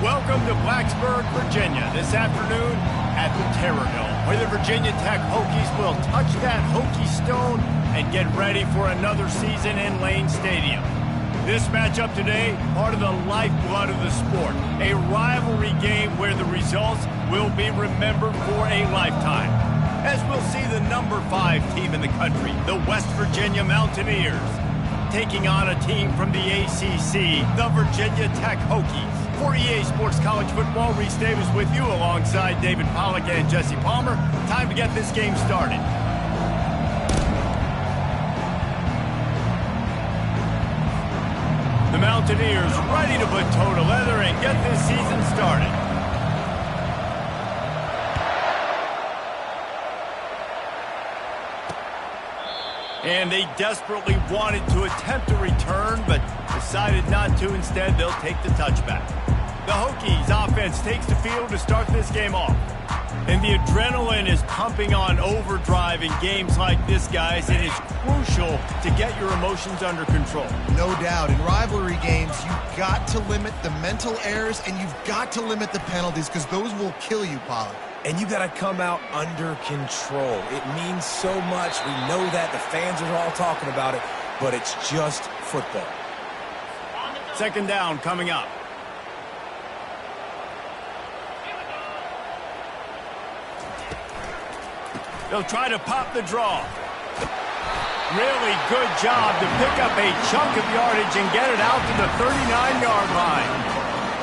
welcome to Blacksburg, Virginia, this afternoon at the Terrordome, where the Virginia Tech Hokies will touch that Hokie stone and get ready for another season in Lane Stadium. This matchup today, part of the lifeblood of the sport, a rivalry game where the results will be remembered for a lifetime. As we'll see the number 5 team in the country, the West Virginia Mountaineers, taking on a team from the ACC, the Virginia Tech Hokies. For EA Sports College Football, Reese Davis with you alongside David Pollack and Jesse Palmer. Time to get this game started. The Mountaineers ready to put toe to leather and get this season started. And they desperately wanted to attempt a return, but decided not to. Instead, they'll take the touchback. The Hokies offense takes the field to start this game off. And the adrenaline is pumping on overdrive in games like this, guys. It is crucial to get your emotions under control. No doubt. In rivalry games, you've got to limit the mental errors and you've got to limit the penalties because those will kill you, Pollard. And you got to come out under control. It means so much. We know that. The fans are all talking about it, but it's just football. Second down coming up. They'll try to pop the draw. Really good job to pick up a chunk of yardage and get it out to the 39-yard line.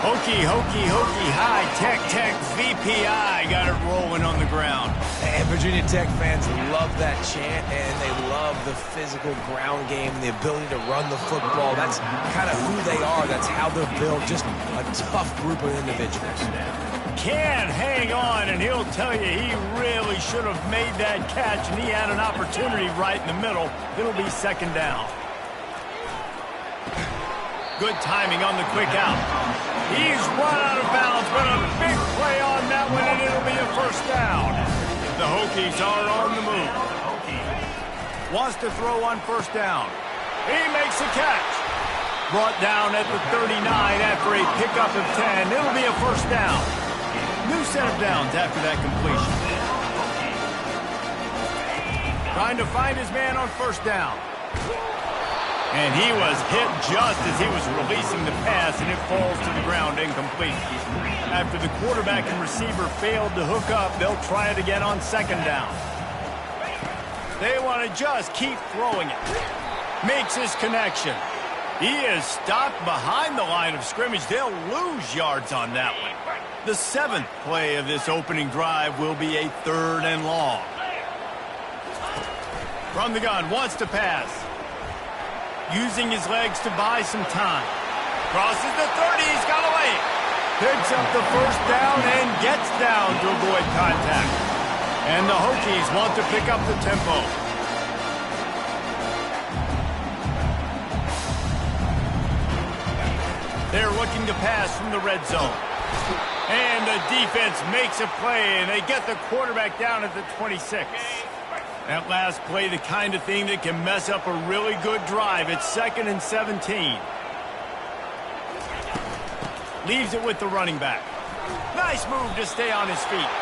Hokie, Hokie, Hokie, high, Tech, Tech, VPI got it rolling on the ground. And Virginia Tech fans love that chant, and they love the physical ground game, the ability to run the football. That's kind of who they are. That's how they're built, just a tough group of individuals. Can't hang on, and he'll tell you he really should have made that catch, and he had an opportunity right in the middle. It'll be second down. Good timing on the quick out. He's run out of bounds, but a big play on that one, and it'll be a first down. The Hokies are on the move. Wants to throw on first down. He makes a catch. Brought down at the 39 after a pickup of 10. It'll be a first down. New set of downs after that completion. Trying to find his man on first down. And he was hit just as he was releasing the pass, and it falls to the ground incomplete. After the quarterback and receiver failed to hook up, they'll try it again on second down. They want to just keep throwing it. Makes his connection. He is stopped behind the line of scrimmage. They'll lose yards on that one. The 7th play of this opening drive will be a 3rd and long. From the gun, wants to pass. Using his legs to buy some time. Crosses the 30, he's got away. Picks up the first down and gets down to avoid contact. And the Hokies want to pick up the tempo. They're looking to pass from the red zone. And the defense makes a play, and they get the quarterback down at the 26. That last play, the kind of thing that can mess up a really good drive. It's 2nd and 17. Leaves it with the running back. Nice move to stay on his feet.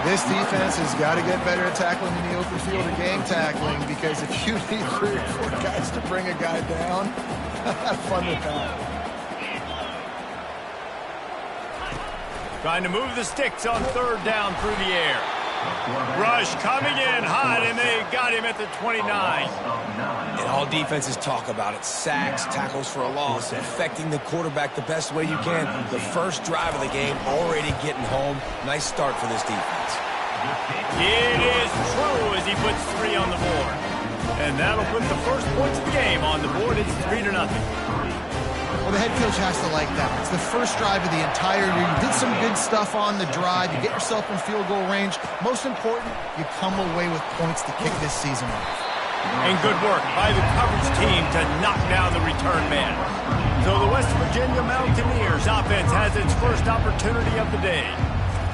This defense has got to get better at tackling in the open field or game tackling, because if you need 3 or 4 guys to bring a guy down, have fun with that. Trying to move the sticks on 3rd down through the air. Rush coming in hot, and they got him at the 29. And all defenses talk about it. Sacks, tackles for a loss, affecting the quarterback the best way you can. The first drive of the game already getting home. Nice start for this defense. It is true as he puts 3 on the board. And that'll put the first points of the game on the board. It's 3-0. Well, the head coach has to like that. It's the first drive of the entire year. You did some good stuff on the drive. You get yourself in field goal range. Most important, you come away with points to kick this season off. And good work by the coverage team to knock down the return man. So the West Virginia Mountaineers offense has its first opportunity of the day.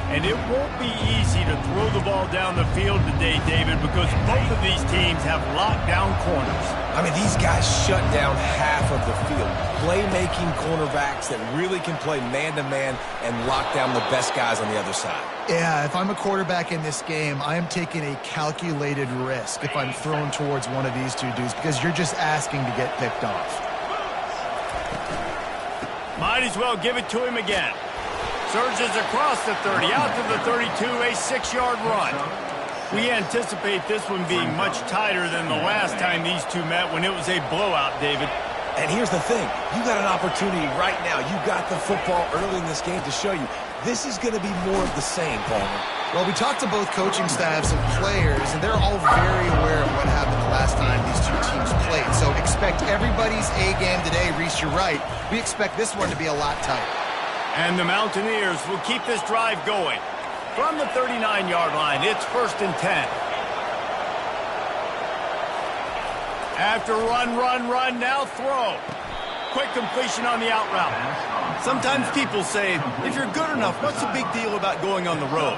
And it won't be easy to throw the ball down the field today, David, because both of these teams have locked down corners. I mean, these guys shut down half of the field. Playmaking cornerbacks that really can play man-to-man and lock down the best guys on the other side. Yeah, if I'm a quarterback in this game, I am taking a calculated risk if I'm thrown towards one of these two dudes because you're just asking to get picked off. Might as well give it to him again. Surges across the 30, out to the 32, a 6-yard run. We anticipate this one being much tighter than the last time these two met when it was a blowout, David. And here's the thing. You got an opportunity right now. You got the football early in this game to show you. This is going to be more of the same, Palmer. Well, we talked to both coaching staffs and players, and they're all very aware of what happened the last time these two teams played. So expect everybody's A game today. Reese, you're right. We expect this one to be a lot tighter. And the Mountaineers will keep this drive going. From the 39-yard line, it's 1st and 10. After run, now throw. Quick completion on the out route. Sometimes people say, if you're good enough, what's the big deal about going on the road?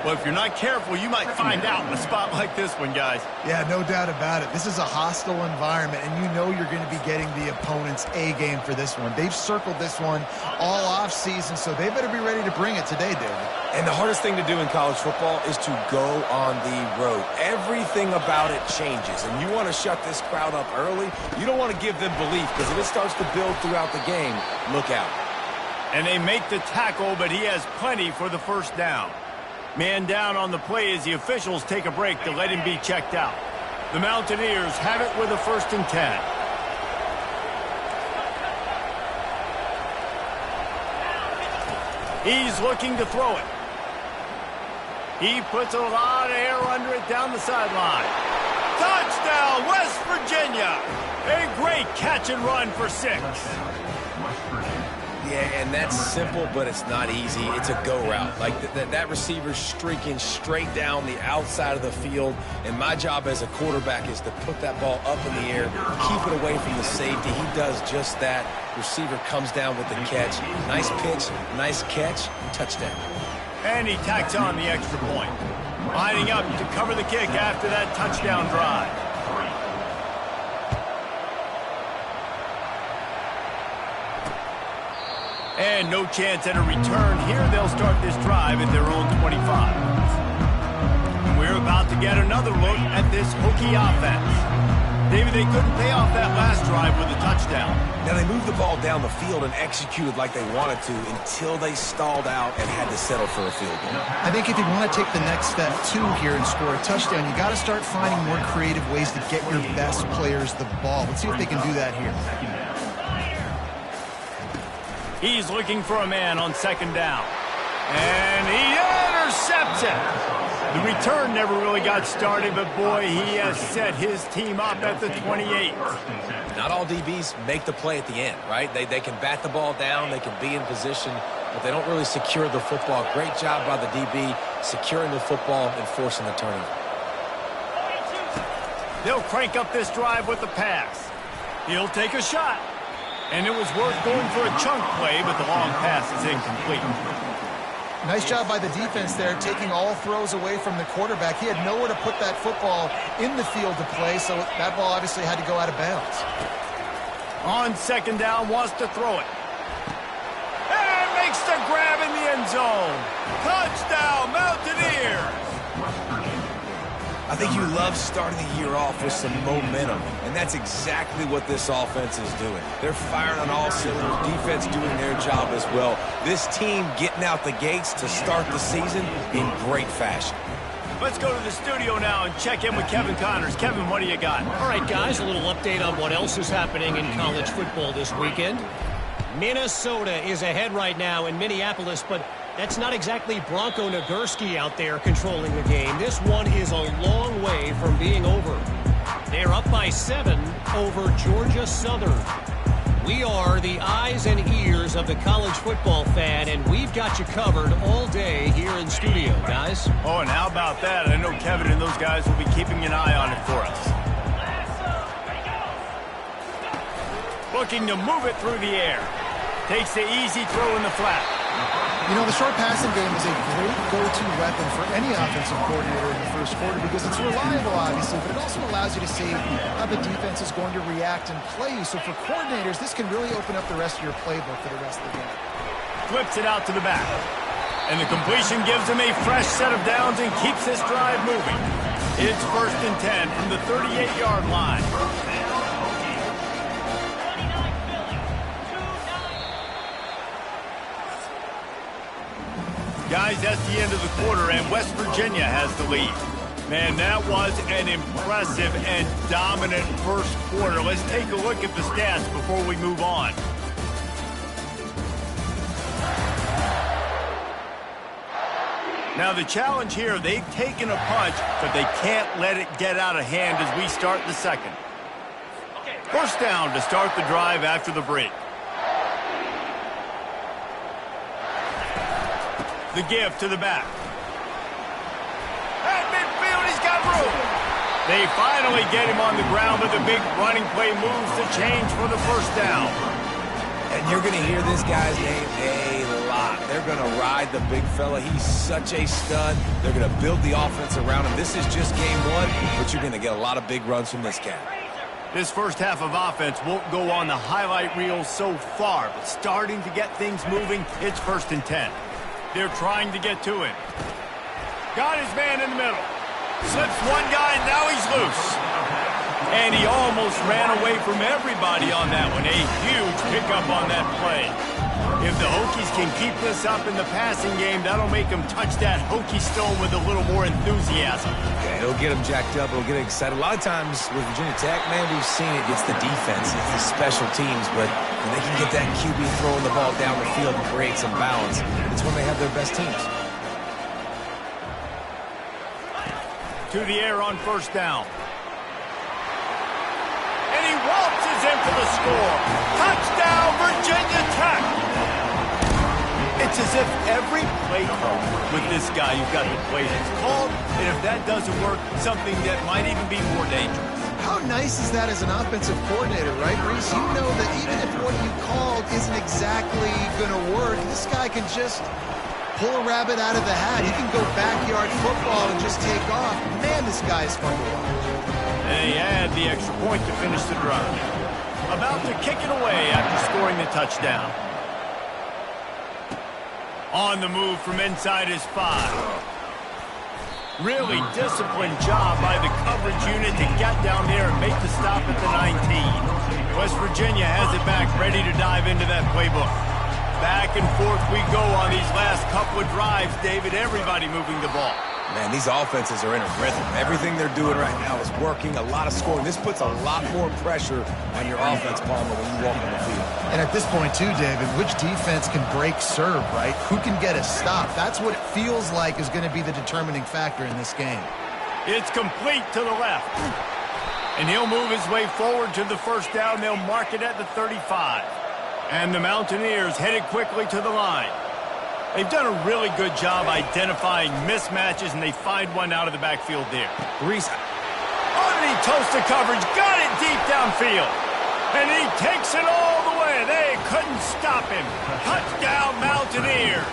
Well, if you're not careful, you might find out in a spot like this one, guys. Yeah, no doubt about it. This is a hostile environment, and you know you're going to be getting the opponent's A game for this one. They've circled this one all off season, so they better be ready to bring it today, David. And the hardest thing to do in college football is to go on the road. Everything about it changes, and you want to shut this crowd up early. You don't want to give them belief, because if it starts to build throughout the game, look out. And they make the tackle, but he has plenty for the first down. Man down on the play as the officials take a break to let him be checked out. The Mountaineers have it with a 1st and 10. He's looking to throw it. He puts a lot of air under it down the sideline. Touchdown, West Virginia! A great catch and run for 6. Yeah, and that's simple, but it's not easy. It's a go route. Like that receiver's streaking straight down the outside of the field, and my job as a quarterback is to put that ball up in the air, keep it away from the safety. He does just that. Receiver comes down with the catch. Nice pitch, nice catch, touchdown. And he tacks on the extra point. Lining up to cover the kick after that touchdown drive. And no chance at a return here. They'll start this drive at their own 25. And we're about to get another look at this Hokie offense. David, they couldn't pay off that last drive with a touchdown. Now, they moved the ball down the field and executed like they wanted to until they stalled out and had to settle for a field goal. I think if you want to take the next step, too, here and score a touchdown, you got to start finding more creative ways to get your best players the ball. Let's see if they can do that here. He's looking for a man on 2nd down. And he intercepts it. The return never really got started, but boy, he has set his team up at the 28. Not all DBs make the play at the end, right? They can bat the ball down, they can be in position, but they don't really secure the football. Great job by the DB securing the football and forcing the turnover. They'll crank up this drive with the pass. He'll take a shot. And it was worth going for a chunk play, but the long pass is incomplete. Nice job by the defense there, taking all throws away from the quarterback. He had nowhere to put that football in the field to play, so that ball obviously had to go out of bounds. On 2nd down, wants to throw it. And makes the grab in the end zone. Touchdown, Mountaineers! I think you love starting the year off with some momentum, and that's exactly what this offense is doing. They're firing on all cylinders, defense doing their job as well. This team getting out the gates to start the season in great fashion. Let's go to the studio now and check in with Kevin Connors. Kevin, what do you got? All right, guys, a little update on what else is happening in college football this weekend. Minnesota is ahead right now in Minneapolis, but that's not exactly Bronco Nagurski out there controlling the game. This one is a long way from being over. They're up by 7 over Georgia Southern. We are the eyes and ears of the college football fan, and we've got you covered all day here in studio, guys. Oh, and how about that? I know Kevin and those guys will be keeping an eye on it for us. Looking to move it through the air. Takes the easy throw in the flat. You know, the short passing game is a great go-to weapon for any offensive coordinator in the first quarter because it's reliable, obviously, but it also allows you to see how the defense is going to react and play you. So for coordinators, this can really open up the rest of your playbook for the rest of the game. Flips it out to the back. And the completion gives him a fresh set of downs and keeps this drive moving. It's 1st and 10 from the 38-yard line. Guys, that's the end of the quarter, and West Virginia has the lead. Man, that was an impressive and dominant first quarter. Let's take a look at the stats before we move on. Now, the challenge here, they've taken a punch, but they can't let it get out of hand as we start the second. First down to start the drive after the break. The give to the back. At midfield, he's got room. They finally get him on the ground, but the big running play moves the chains for the first down. And you're going to hear this guy's name a lot. They're going to ride the big fella. He's such a stud. They're going to build the offense around him. This is just game one, but you're going to get a lot of big runs from this cat. This first half of offense won't go on the highlight reel so far, but starting to get things moving, it's 1st and 10. They're trying to get to him. Got his man in the middle. Slips one guy, now he's loose. And he almost ran away from everybody on that one. A huge pickup on that play. If the Hokies can keep this up in the passing game, that'll make them touch that Hokie stone with a little more enthusiasm. Okay, it'll get them jacked up. It'll get excited. A lot of times with Virginia Tech, man, we've seen it. It's the defense. It's the special teams. But when they can get that QB throwing the ball down the field and create some balance, it's when they have their best teams. To the air on first down. And he waltzes in for the score. Touchdown, Virginia Tech. It's as if every play call with this guy, you've got the play that's called, and if that doesn't work, something that might even be more dangerous. How nice is that as an offensive coordinator, right, Reese? You know that even if what you called isn't exactly going to work, this guy can just pull a rabbit out of the hat. He can go backyard football and just take off. Man, this guy is fun to watch. And he had the extra point to finish the drive. About to kick it away after scoring the touchdown. On the move from inside his 5. Really disciplined job by the coverage unit to get down there and make the stop at the 19. West Virginia has it back, ready to dive into that playbook. Back and forth we go on these last couple of drives, David. Everybody moving the ball. Man, these offenses are in a rhythm. Everything they're doing right now is working. A lot of scoring. This puts a lot more pressure on your offense, Palmer, when you walk on the field. And at this point, too, David, which defense can break serve, right? Who can get a stop? That's what it feels like is going to be the determining factor in this game. It's complete to the left. And he'll move his way forward to the first down. They'll mark it at the 35. And the Mountaineers headed quickly to the line. They've done a really good job identifying mismatches, and they find one out of the backfield there. Reese. Underneath toasted coverage, got it deep downfield. And he takes it all the way. They couldn't stop him. Touchdown, Mountaineers.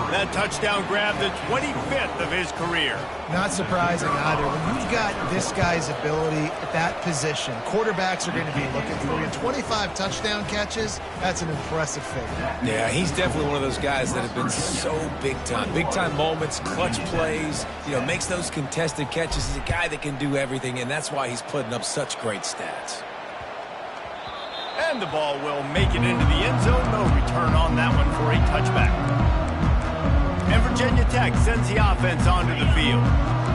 That touchdown grabbed the 25th of his career. Not surprising either. When you've got this guy's ability at that position, quarterbacks are going to be looking for you. 25 touchdown catches, that's an impressive figure. Yeah, he's definitely one of those guys that have been so big time. Big time moments, clutch plays, makes those contested catches. He's a guy that can do everything, and that's why he's putting up such great stats. And the ball will make it into the end zone. No return on that one for a touchback. And Virginia Tech sends the offense onto the field.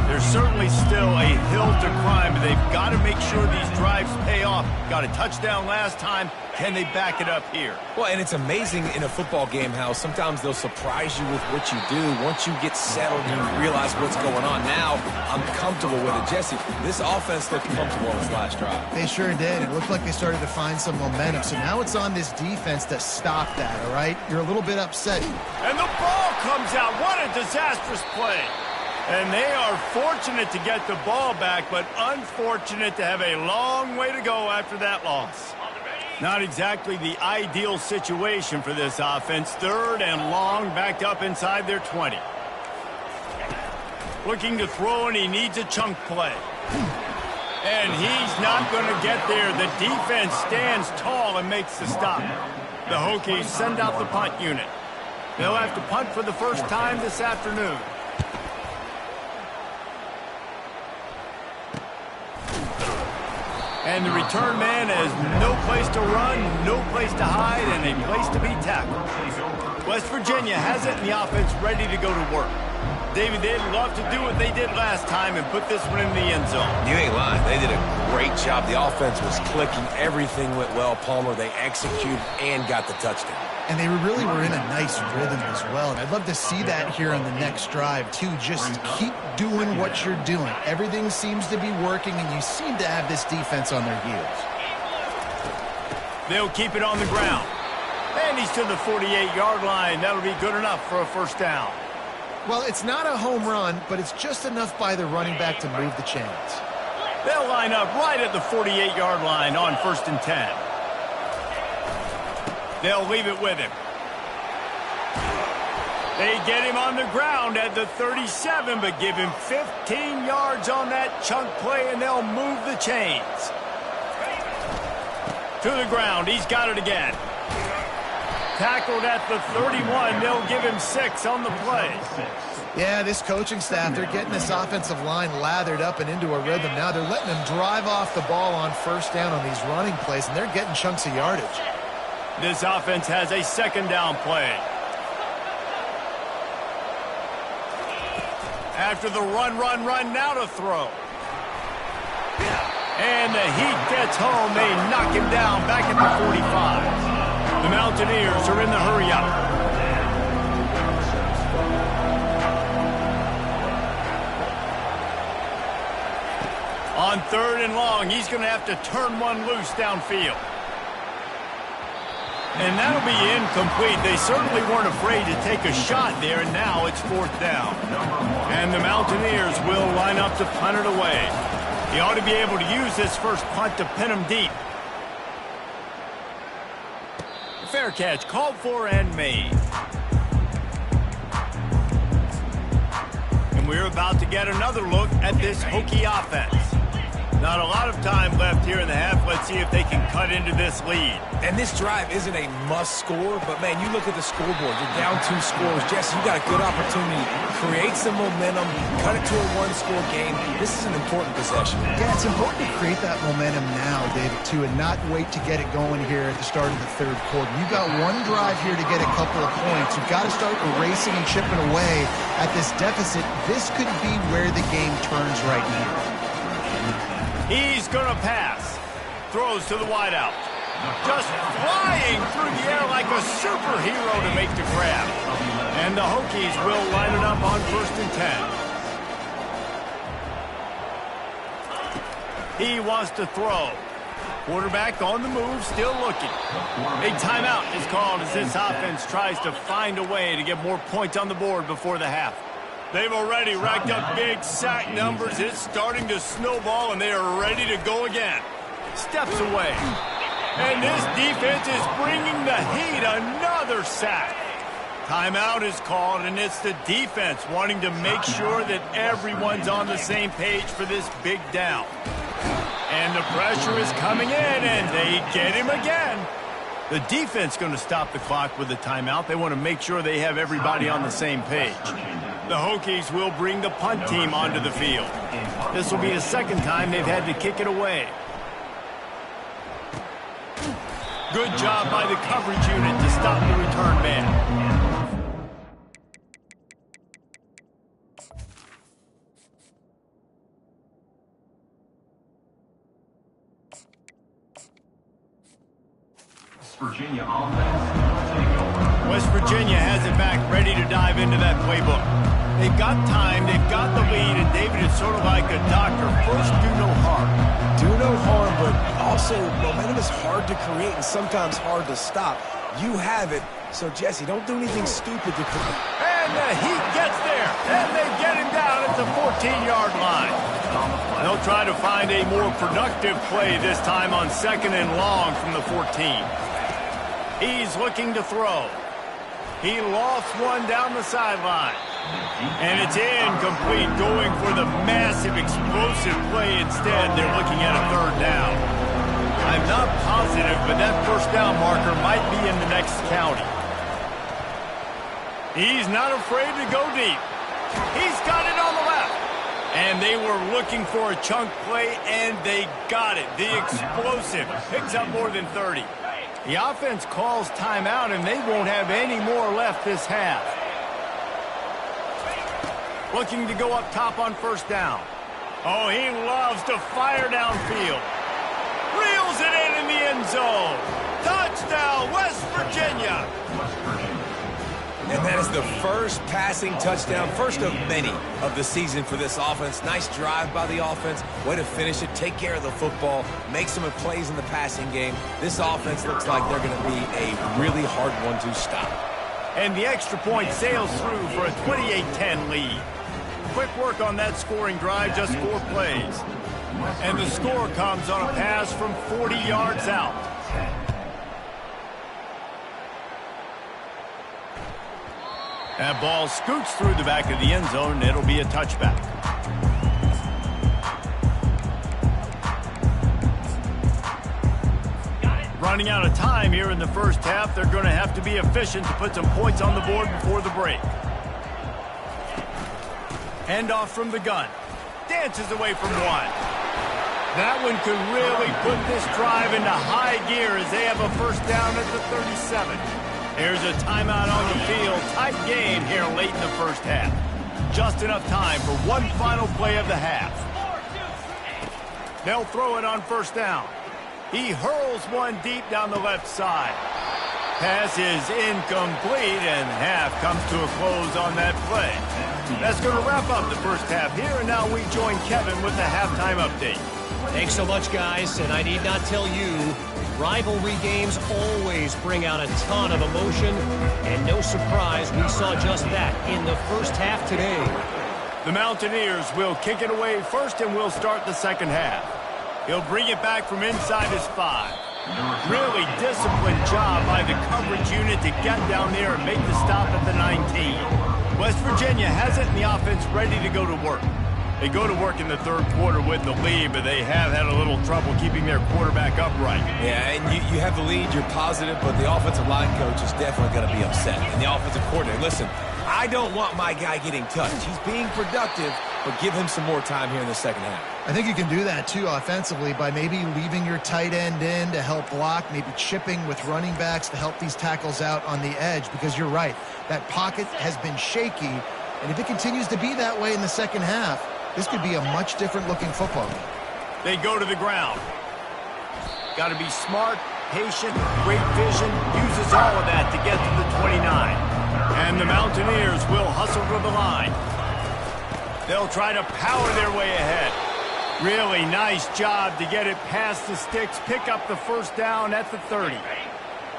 There's certainly still a hill to climb, but they've got to make sure these drives pay off. Got a touchdown last time. Can they back it up here? Well, and it's amazing in a football game how sometimes they'll surprise you with what you do. Once you get settled, you realize what's going on. Now, I'm comfortable with it. Jesse, this offense looked comfortable on this last drive. They sure did. It looked like they started to find some momentum. So now it's on this defense to stop that, all right? You're a little bit upset. And the ball comes out. What a disastrous play. And they are fortunate to get the ball back, but unfortunate to have a long way to go after that loss. Not exactly the ideal situation for this offense. 3rd and long, backed up inside their 20. Looking to throw, and he needs a chunk play. And he's not going to get there. The defense stands tall and makes the stop. The Hokies send out the punt unit. They'll have to punt for the first time this afternoon. And the return man has no place to run, no place to hide, and a place to be tackled. West Virginia has it, and the offense ready to go to work. David, they'd love to do what they did last time and put this one in the end zone. You ain't lying. They did a great job. The offense was clicking. Everything went well, Palmer. They executed and got the touchdown. And they really were in a nice rhythm as well. And I'd love to see that here on the next drive, too. Just keep doing what you're doing. Everything seems to be working, and you seem to have this defense on their heels. They'll keep it on the ground. And he's to the 48-yard line. That'll be good enough for a first down. Well, it's not a home run, but it's just enough by the running back to move the chains. They'll line up right at the 48-yard line on 1st and 10. They'll leave it with him. They get him on the ground at the 37, but give him 15 yards on that chunk play, and they'll move the chains. To the ground. He's got it again. Tackled at the 31. They'll give him 6 on the play. Yeah, this coaching staff, they're getting this offensive line lathered up and into a rhythm now. They're letting them drive off the ball on first down on these running plays, and they're getting chunks of yardage. This offense has a 2nd down play. After the run, now to throw. And the heat gets home. They knock him down back at the 45. The Mountaineers are in the hurry-up. On 3rd and long, he's going to have to turn one loose downfield. And that'll be incomplete. They certainly weren't afraid to take a shot there, and now it's 4th down. And the Mountaineers will line up to punt it away. He ought to be able to use this first punt to pin him deep. Fair catch, called for and made. And we're about to get another look at this Hokie offense. Not a lot of time left here in the half. Let's see if they can cut into this lead. And this drive isn't a must score, but, man, you look at the scoreboard. You're down 2 scores. Jesse, you got a good opportunity. Create some momentum. Cut it to a 1-score game. This is an important possession. Yeah, it's important to create that momentum now, David, too, and not wait to get it going here at the start of the 3rd quarter. You've got one drive here to get a couple of points. You've got to start erasing and chipping away at this deficit. This could be where the game turns right now. He's going to pass. Throws to the wideout. Just flying through the air like a superhero to make the grab. And the Hokies will line it up on 1st and 10. He wants to throw. Quarterback on the move, still looking. A timeout is called as this offense tries to find a way to get more points on the board before the half. They've already racked up big sack numbers. It's starting to snowball, and they are ready to go again. Steps away. And this defense is bringing the heat. Another sack. Timeout is called, and it's the defense wanting to make sure that everyone's on the same page for this big down. And the pressure is coming in, and they get him again. The defense going to stop the clock with the timeout. They want to make sure they have everybody on the same page. The Hokies will bring the punt team onto the field. This will be the 2nd time they've had to kick it away. Good job by the coverage unit to stop the return man. Virginia offense. West Virginia has it back, ready to dive into that playbook. They've got time, they've got the lead, and David is sort of like a doctor. First, do no harm. Do no harm, but also momentum is hard to create and sometimes hard to stop. You have it, so Jesse, don't do anything stupid to create. And he gets there, and they get him down at the 14-yard line. They'll try to find a more productive play this time on 2nd and long from the 14. He's looking to throw. He lofts one down the sideline. And it's incomplete, going for the massive, explosive play instead. They're looking at a 3rd down. I'm not positive, but that 1st down marker might be in the next county. He's not afraid to go deep. He's got it on the left. And they were looking for a chunk play, and they got it. The explosive picks up more than 30. The offense calls timeout, and they won't have any more left this half. Looking to go up top on 1st down. Oh, he loves to fire downfield. Reels it in the end zone. Touchdown, West Virginia. And that is the first passing touchdown, first of many of the season for this offense. Nice drive by the offense. Way to finish it, take care of the football, make some plays in the passing game. This offense looks like they're going to be a really hard one to stop. And the extra point sails through for a 28-10 lead. Quick work on that scoring drive, just 4 plays. And the score comes on a pass from 40 yards out. That ball scoots through the back of the end zone, and it'll be a touchback. Running out of time here in the 1st half, they're going to have to be efficient to put some points on the board before the break. Handoff from the gun. Dances away from one. That one could really put this drive into high gear as they have a 1st down at the 37. Here's a timeout on the field. Tight game here late in the 1st half. Just enough time for one final play of the half. They'll throw it on 1st down. He hurls one deep down the left side. Pass is incomplete, and half comes to a close on that play. That's going to wrap up the 1st half here, and now we join Kevin with the halftime update. Thanks so much, guys, and I need not tell you, rivalry games always bring out a ton of emotion, and no surprise we saw just that in the 1st half today. The Mountaineers will kick it away first, and we'll start the 2nd half. He'll bring it back from inside his 5. Really disciplined job by the coverage unit to get down there and make the stop at the 19. West Virginia has it, and the offense ready to go to work. They go to work in the 3rd quarter with the lead, but they have had a little trouble keeping their quarterback upright. Yeah, and you have the lead, you're positive, but the offensive line coach is definitely going to be upset. And the offensive coordinator, listen, I don't want my guy getting touched. He's being productive, but give him some more time here in the 2nd half. I think you can do that, too, offensively, by maybe leaving your tight end in to help block, maybe chipping with running backs to help these tackles out on the edge, because you're right. That pocket has been shaky, and if it continues to be that way in the 2nd half, this could be a much different-looking football game. They go to the ground. Got to be smart, patient, great vision, uses all of that to get to the 29. And the Mountaineers will hustle to the line. They'll try to power their way ahead. Really nice job to get it past the sticks, pick up the 1st down at the 30.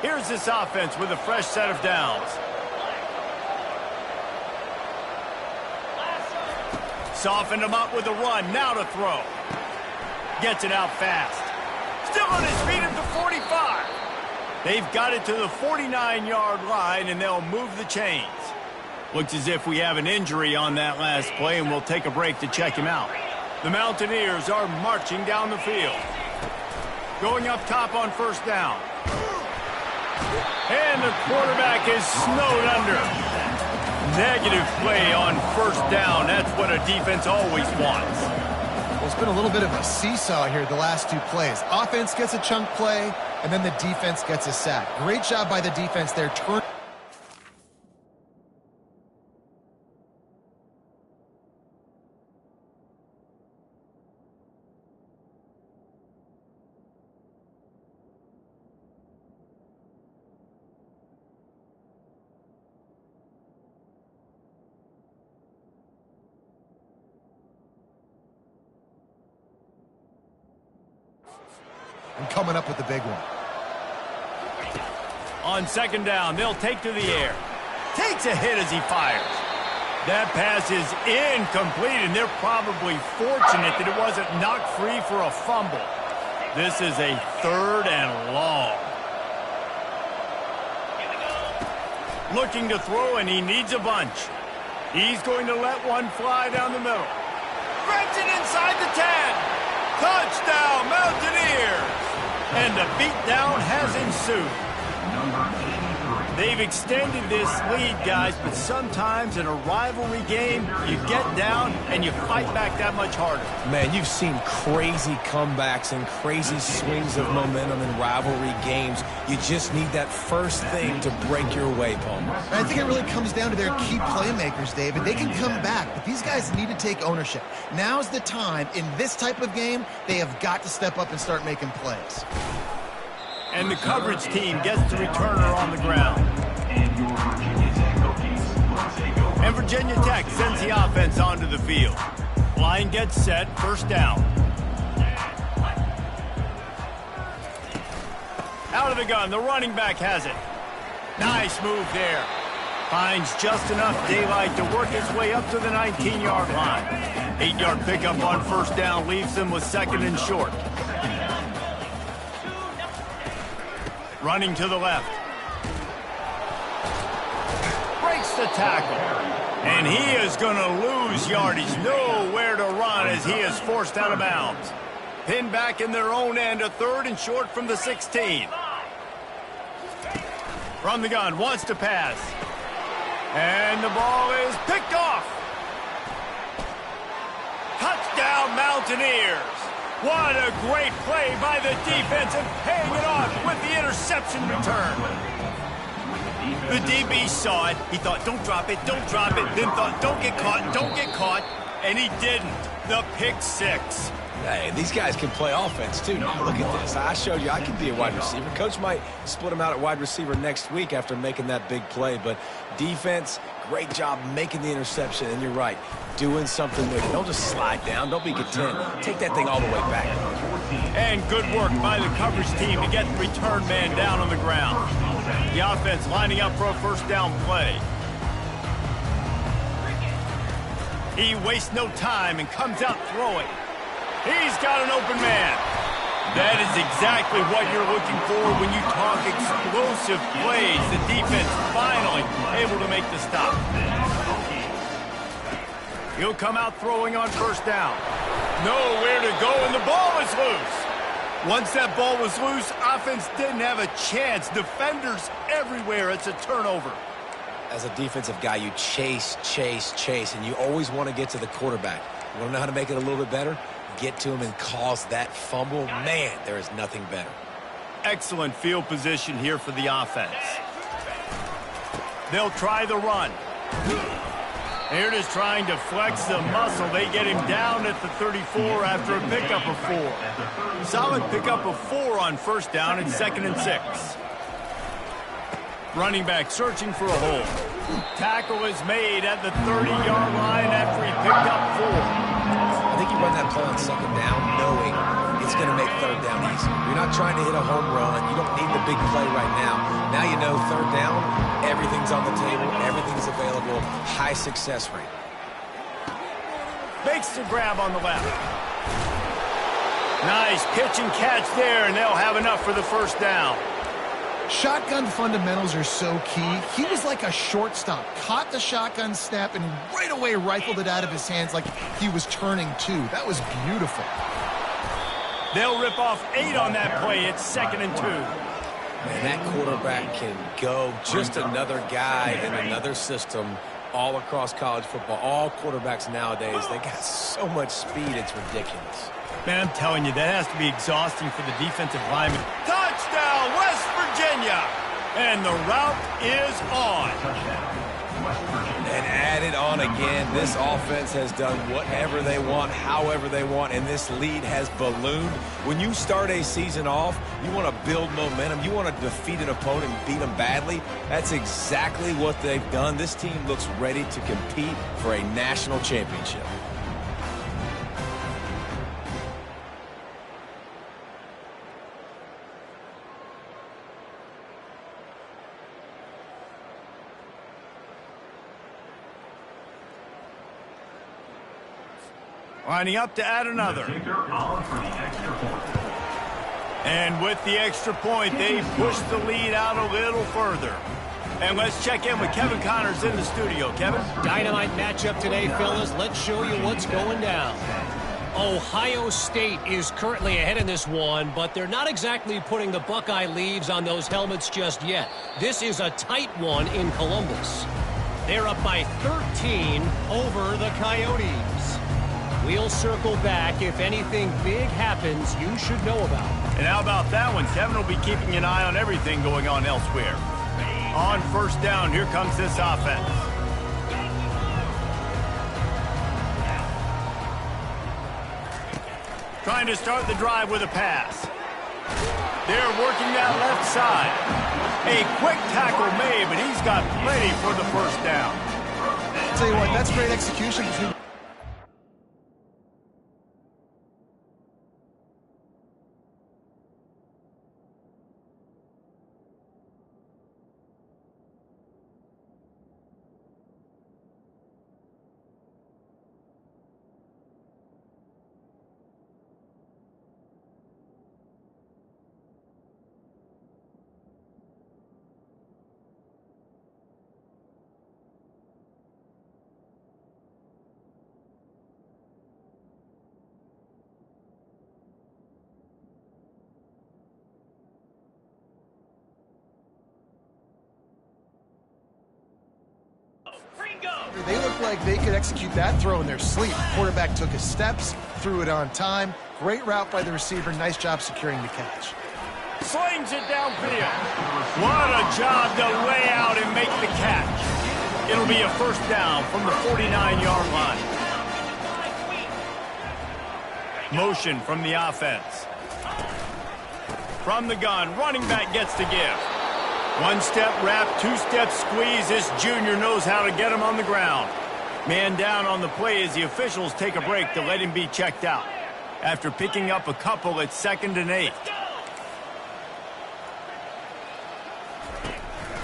Here's this offense with a fresh set of downs. Softened him up with a run, now to throw. Gets it out fast. Still on his feet at the 45. They've got it to the 49-yard line, and they'll move the chains. Looks as if we have an injury on that last play, and we'll take a break to check him out. The Mountaineers are marching down the field. Going up top on 1st down. And the quarterback is snowed under. Negative play on 1st down. That's what a defense always wants. Well, it's been a little bit of a seesaw here the last 2 plays. Offense gets a chunk play, and then the defense gets a sack. Great job by the defense there. And coming up with the big one. On 2nd down, they'll take to the air. Takes a hit as he fires. That pass is incomplete, and they're probably fortunate that it wasn't knocked free for a fumble. This is a 3rd and long. Looking to throw, and he needs a bunch. He's going to let one fly down the middle. Threads it inside the 10. Touchdown, Mountaineers! And the beatdown has ensued. They've extended this lead, guys, but sometimes in a rivalry game, you get down and you fight back that much harder. Man, you've seen crazy comebacks and crazy swings of momentum in rivalry games. You just need that first thing to break your way, Palmer. I think it really comes down to their key playmakers, David. They can come back, but these guys need to take ownership. Now's the time. In this type of game, they have got to step up and start making plays. And the coverage team gets the returner on the ground. And Virginia Tech sends the offense onto the field. Line gets set, 1st down. Out of the gun, the running back has it. Nice move there. Finds just enough daylight to work his way up to the 19-yard line. 8-yard pickup on 1st down leaves them with 2nd and short. Running to the left. Breaks the tackle. And he is going to lose yardage. Nowhere to run as he is forced out of bounds. Pinned back in their own end, a 3rd and short from the 16. From the gun, wants to pass. And the ball is picked off. Touchdown, Mountaineers. What a great play by the defense and paying it off with the interception return. The DB saw it. He thought, don't drop it, don't drop it. Then thought, don't get caught, and he didn't. The pick 6. Hey, these guys can play offense, too. Now, look at this. I showed you I can be a wide receiver. Coach might split him out at wide receiver next week after making that big play. But defense, great job making the interception. And you're right, doing something with it. Don't just slide down. Don't be content. Take that thing all the way back. And good work by the coverage team to get the return man down on the ground. The offense lining up for a 1st down play. He wastes no time and comes out throwing. He's got an open man. That is exactly what you're looking for when you talk explosive plays. The defense finally able to make the stop. He'll come out throwing on 1st down. Nowhere to go, and the ball is loose. Once that ball was loose, offense didn't have a chance. Defenders everywhere. It's a turnover. As a defensive guy, you chase, and you always want to get to the quarterback. You want to know how to make it a little bit better? Get to him and cause that fumble. Man, there is nothing better. Excellent field position here for the offense. They'll try the run. They're just trying to flex the muscle. They get him down at the 34 after a pickup of 4. Solid pickup of 4 on 1st down and 2nd and 6. Running back searching for a hole. Tackle is made at the 30-yard line after he picked up 4. I think you run that play on 2nd down knowing it's going to make 3rd down easy. You're not trying to hit a home run. You don't need the big play right now. Now you know 3rd down, everything's on the table, everything's available, high success rate. Makes the grab on the left. Nice pitch and catch there, and they'll have enough for the 1st down. Shotgun fundamentals are so key. He was like a shortstop, caught the shotgun snap, and right away rifled it out of his hands like he was turning 2. That was beautiful. They'll rip off 8 on that play. It's 2nd and 2. Man, that quarterback can go. Just another guy in another system all across college football. All quarterbacks nowadays, they got so much speed, it's ridiculous. Man, I'm telling you, that has to be exhausting for the defensive lineman. Touchdown, West Virginia! And the route is on. And add it on again. This offense has done whatever they want, however they want, and this lead has ballooned. When you start a season off, you want to build momentum. You want to defeat an opponent and beat them badly. That's exactly what they've done. This team looks ready to compete for a national championship. Lining up to add another. Kicker out for the extra point. And with the extra point, they push the lead out a little further. And let's check in with Kevin Connors in the studio. Kevin? Dynamite matchup today, fellas. Let's show you what's going down. Ohio State is currently ahead in this one, but they're not exactly putting the Buckeye leaves on those helmets just yet. This is a tight one in Columbus. They're up by 13 over the Coyotes. We'll circle back. If anything big happens, you should know about. And how about that one? Kevin will be keeping an eye on everything going on elsewhere. On first down, here comes this offense. Trying to start the drive with a pass. They're working that left side. A quick tackle made, but he's got plenty for the first down. I'll tell you what, that's great execution between. They look like they could execute that throw in their sleep. Quarterback took his steps, threw it on time. Great route by the receiver. Nice job securing the catch. Slings it downfield. What a job to lay out and make the catch. It'll be a first down from the 49-yard line. Motion from the offense. From the gun, running back gets the give. One-step wrap, two-step squeeze. This junior knows how to get him on the ground. Man down on the play as the officials take a break to let him be checked out. After picking up a couple, it's 2nd and 8.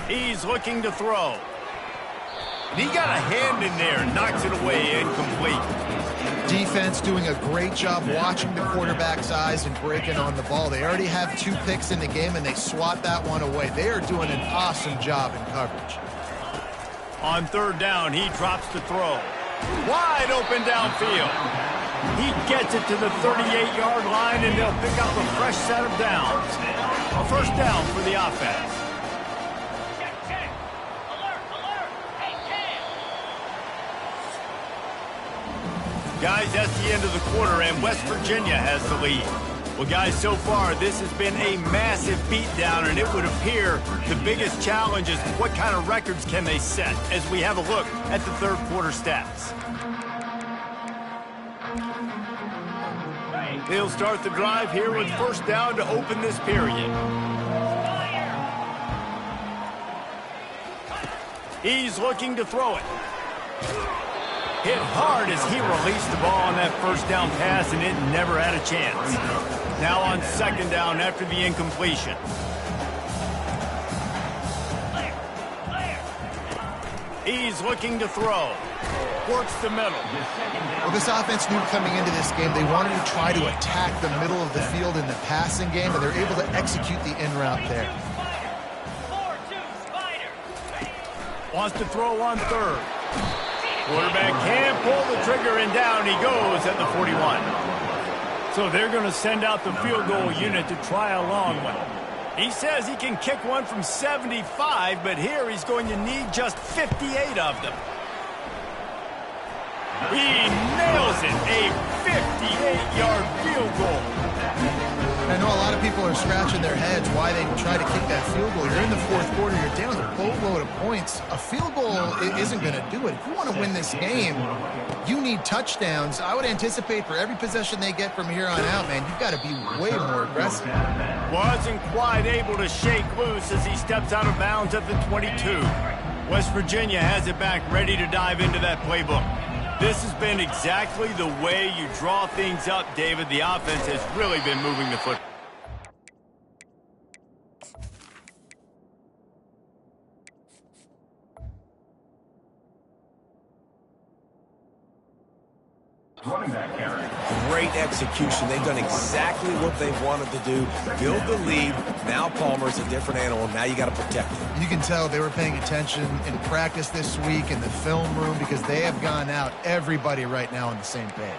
He's looking to throw. And he got a hand in there, knocks it away, incomplete. Defense doing a great job watching the quarterback's eyes and breaking on the ball. They already have 2 picks in the game, and they swat that one away. They are doing an awesome job in coverage. On 3rd down, he drops the throw. Wide open downfield. He gets it to the 38-yard line, and they'll pick up a fresh set of downs. A first down for the offense. Guys, that's the end of the quarter, and West Virginia has the lead. Well, guys, so far, this has been a massive beatdown, and it would appear the biggest challenge is what kind of records can they set as we have a look at the 3rd quarter stats. They'll start the drive here with first down to open this period. He's looking to throw it. Hit hard as he released the ball on that first down pass, and it never had a chance. Now on 2nd down after the incompletion. He's looking to throw. Works the middle. Well, this offense knew coming into this game they wanted to try to attack the middle of the field in the passing game, and they're able to execute the in route there. Wants to throw on 3rd. Quarterback can pull the trigger, and down he goes at the 41. So they're going to send out the field goal unit to try a long one. He says he can kick one from 75, but here he's going to need just 58 of them. He nails it, a 58-yard field goal. I know a lot of people are scratching their heads why they try to kick that field goal. You're in the 4th quarter, you're down a boatload of points. A field goal isn't going to do it. If you want to win this game, you need touchdowns. I would anticipate for every possession they get from here on out, man, you've got to be way more aggressive. Wasn't quite able to shake loose as he steps out of bounds at the 22. West Virginia has it back, ready to dive into that playbook. This has been exactly the way you draw things up, David. The offense has really been moving the football. running back carry. Great execution. They've done exactly what they've wanted to do. Build the lead. Now Palmer's a different animal. Now you got to protect him. You can tell they were paying attention in practice this week in the film room because they have gone out, everybody right now on the same page.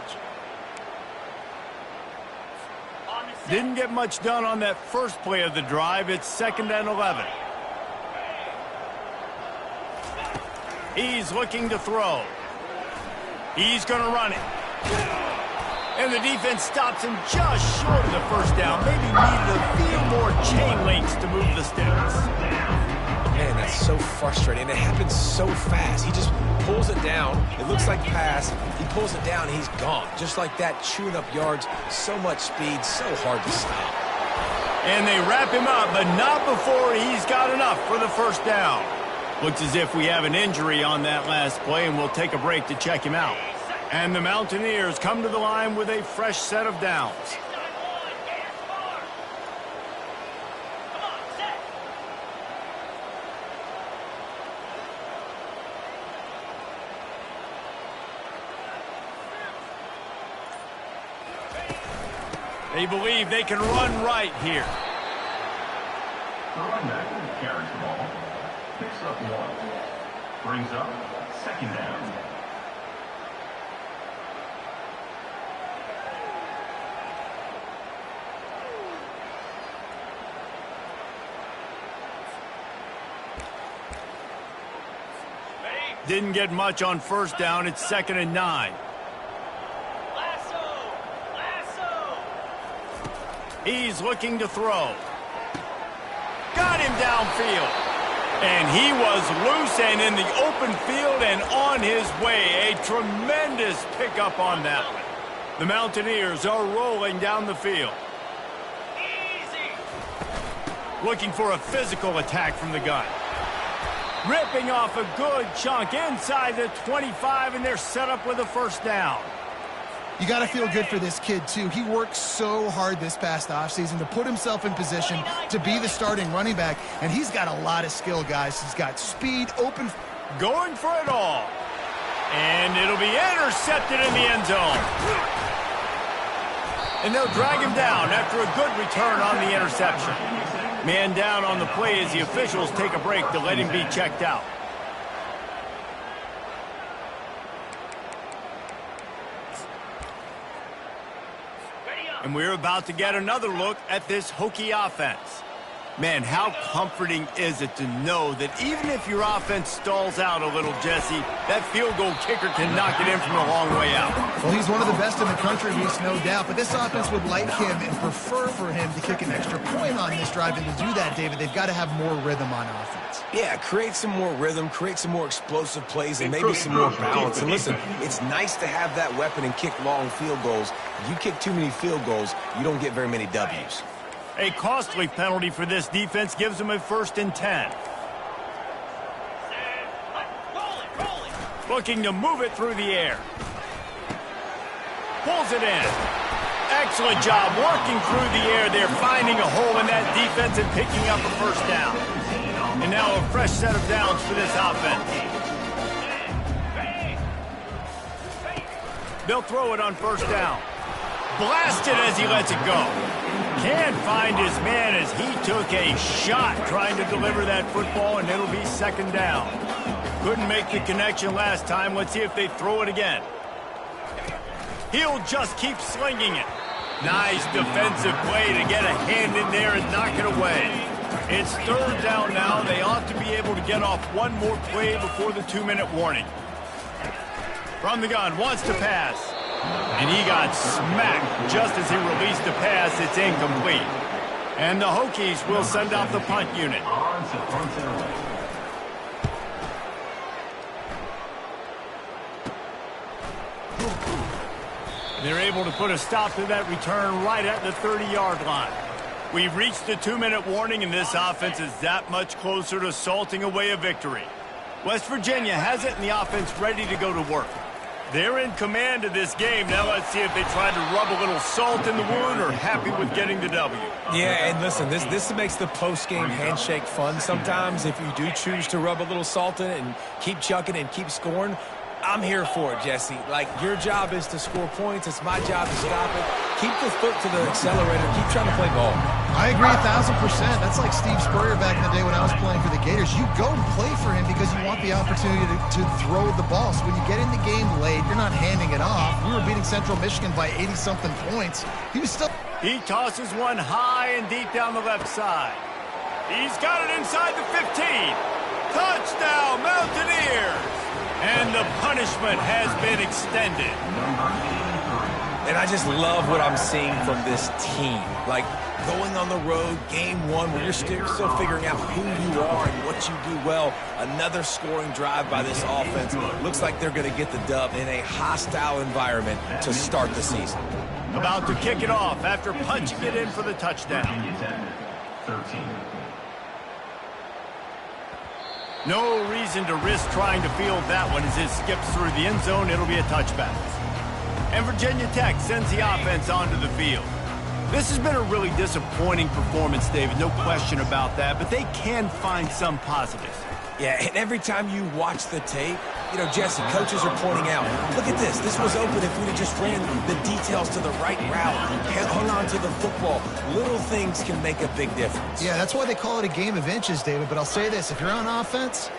Didn't get much done on that first play of the drive. It's 2nd and 11. He's looking to throw. He's going to run it. And the defense stops him just short of the first down. Maybe needed a few more chain links to move the sticks. Man, that's so frustrating. It happens so fast. He just pulls it down. It looks like pass. He pulls it down, and he's gone. Just like that, chewing up yards. So much speed, so hard to stop. And they wrap him up, but not before he's got enough for the first down. Looks as if we have an injury on that last play, and we'll take a break to check him out. And the Mountaineers come to the line with a fresh set of downs. They believe they can run right here. The running back carries the ball. Picks up 1. Brings up 2nd down. Didn't get much on first down. It's 2nd and 9. He's looking to throw. Got him downfield. And he was loose and in the open field and on his way. A tremendous pickup on that one. The Mountaineers are rolling down the field. Looking for a physical attack from the gun. Ripping off a good chunk inside the 25, and they're set up with a first down. You got to feel good for this kid, too. He worked so hard this past offseason to put himself in position to be the starting running back, and he's got a lot of skill, guys. He's got speed, open. Going for it all. And it'll be intercepted in the end zone. And they'll drag him down after a good return on the interception. Man down on the play as the officials take a break to let him be checked out. And we're about to get another look at this Hokie offense. Man, how comforting is it to know that even if your offense stalls out a little, Jesse, that field goal kicker can knock it in from a long way out. Well, he's one of the best in the country, Reese, no doubt. But this offense would like him and prefer for him to kick an extra point on this drive. And to do that, David, they've got to have more rhythm on offense. Yeah, create some more rhythm, create some more explosive plays, and maybe some more balance. And listen, it's nice to have that weapon and kick long field goals. If you kick too many field goals, you don't get very many W's. A costly penalty for this defense gives them a 1st and 10. Looking to move it through the air. Pulls it in. Excellent job working through the air. They're finding a hole in that defense and picking up a first down. And now a fresh set of downs for this offense. They'll throw it on first down. Blasted as he lets it go. Can't find his man as he took a shot trying to deliver that football, and it'll be 2nd down. Couldn't make the connection last time. Let's see if they throw it again. He'll just keep slinging it. Nice defensive play to get a hand in there and knock it away. It's 3rd down now. They ought to be able to get off one more play before the 2-minute warning. From the gun, wants to pass. And he got smacked just as he released the pass. It's incomplete. And the Hokies will send out the punt unit. On to punt it away. They're able to put a stop to that return right at the 30-yard line. We've reached the 2-minute warning, and this offense is that much closer to salting away a victory. West Virginia has it, and the offense ready to go to work. They're in command of this game. Now let's see if they try to rub a little salt in the wound or happy with getting the W. Yeah, and listen, this makes the post-game handshake fun sometimes if you do choose to rub a little salt in it and keep chucking and keep scoring. I'm here for it, Jesse. Like, your job is to score points. It's my job to stop it. Keep the foot to the accelerator. Keep trying to play ball. I agree 1,000%. That's like Steve Spurrier back in the day when I was playing for the Gators. You go and play for him because you want the opportunity to throw the ball. So when you get in the game late, you're not handing it off. We were beating Central Michigan by 80-something points. He was still... He tosses one high and deep down the left side. He's got it inside the 15. Touchdown, Mountaineers! And the punishment has been extended. And I just love what I'm seeing from this team. Like, going on the road, game one, where you're still figuring out who you are and what you do well. Another scoring drive by this offense. Looks like they're going to get the dub in a hostile environment to start the season. About to kick it off after punching it in for the touchdown. 13. No reason to risk trying to field that one as it skips through the end zone. It'll be a touchback. And Virginia Tech sends the offense onto the field. This has been a really disappointing performance, David, no question about that, but they can find some positives. Yeah, and every time you watch the tape, you know, Jesse, coaches are pointing out, look at this. This was open if we'd have just ran the details to the right route, hung on to the football. Little things can make a big difference. Yeah, that's why they call it a game of inches, David. But I'll say this, if you're on offense,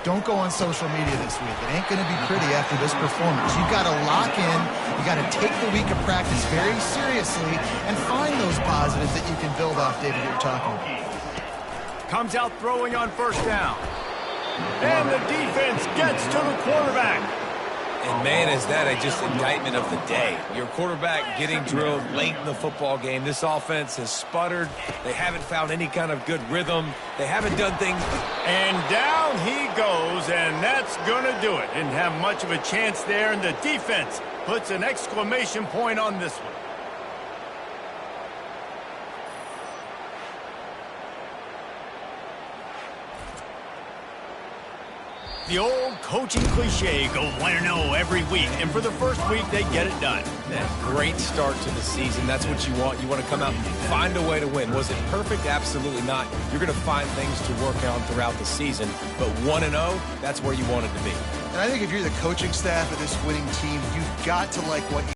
don't go on social media this week. It ain't going to be pretty after this performance. You've got to lock in. You got to take the week of practice very seriously and find those positives that you can build off, David, that you're talking about. Comes out throwing on first down. And the defense gets to the quarterback. And, man, is that just indictment of the day. Your quarterback getting drilled late in the football game. This offense has sputtered. They haven't found any kind of good rhythm. They haven't done things. And down he goes, and that's going to do it. Didn't have much of a chance there, and the defense puts an exclamation point on this one. The old coaching cliche, go 1-0 every week, and for the first week, they get it done. That great start to the season. That's what you want. You want to come out and find a way to win. Was it perfect? Absolutely not. You're going to find things to work on throughout the season, but 1-0, that's where you want it to be. And I think if you're the coaching staff of this winning team, you've got to like what